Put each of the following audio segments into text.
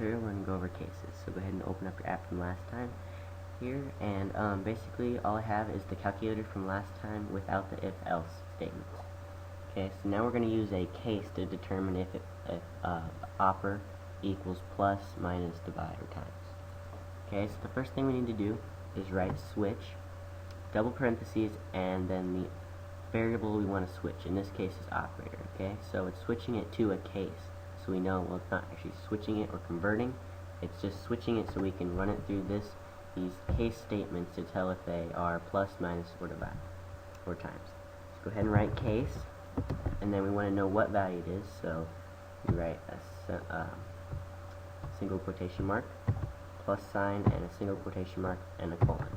tutorial, we're going to go over cases. So go ahead and open up your app from last time here, and basically all I have is the calculator from last time without the if-else statements. Okay, so now we're going to use a case to determine if opper equals plus, minus, divide, or times. Okay, so the first thing we need to do is write switch, double parentheses, and then the variable we want to switch. In this case is operator. Okay, so it's switching it to a case. So we know, well, it's not actually switching it or converting, it's just switching it so we can run it through these case statements to tell if they are plus, minus, or divide, or times. So go ahead and write case, and then we want to know what value it is, so we write a single quotation mark, plus sign, and a single quotation mark, and a colon.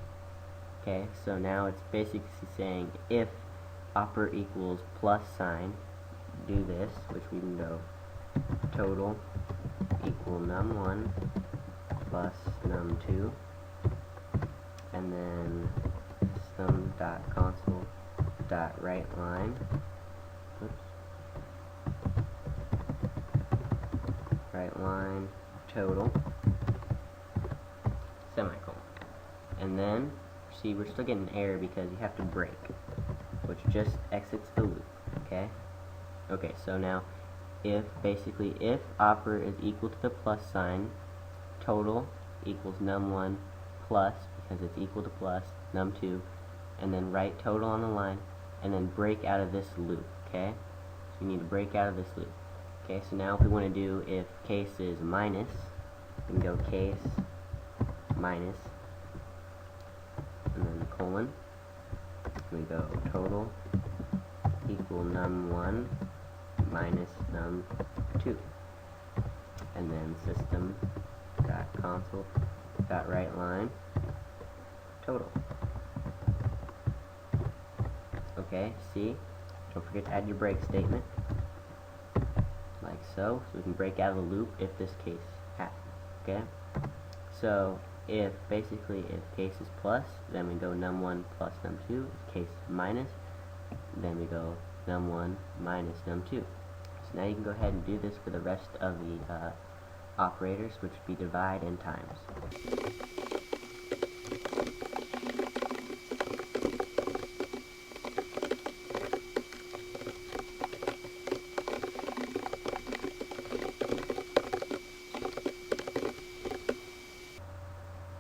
Okay, so now it's basically saying if opper equals plus sign, do this, which we can go total equal num1 plus num2, and then sum.console.writeLine, writeLine total semicolon, and then see we're still getting an error because you have to break, which just exits the loop. Okay, so now if opper is equal to the plus sign, total equals num1 plus, because it's equal to plus, num2, and then write total on the line, and then break out of this loop. Okay, so you need to break out of this loop. Okay, so now if we want to do if case is minus, we can go case minus, and then colon, we go total equal num1 minus num2, and then system.console.writeLine total. Okay, see, don't forget to add your break statement like so we can break out of the loop if this case happens. Okay, so if case is plus, then we go num1 plus num2. If case is minus, then we go num1 minus num2. So now you can go ahead and do this for the rest of the operators, which would be divide and times.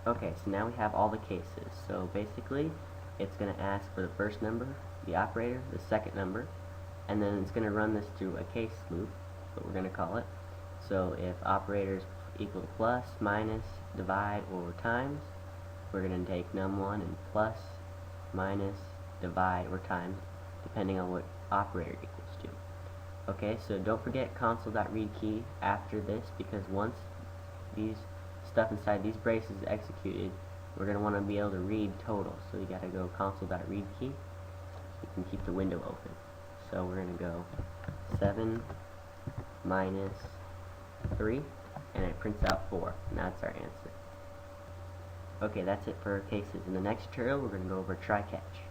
Okay, so now we have all the cases. So basically, it's going to ask for the first number, the operator, the second number, and then it's going to run this through a case loop, what we're going to call it. So if operator is equal to plus, minus, divide, or times, we're going to take num1 and plus, minus, divide, or times, depending on what operator equals to. Okay, so don't forget console.readKey after this, because once these stuff inside these braces is executed, we're going to want to be able to read total. So you got to go console.readKey. You can keep the window open. So we're going to go 7 minus 3, and it prints out 4, and that's our answer. Okay, that's it for cases. In the next tutorial, we're going to go over try-catch.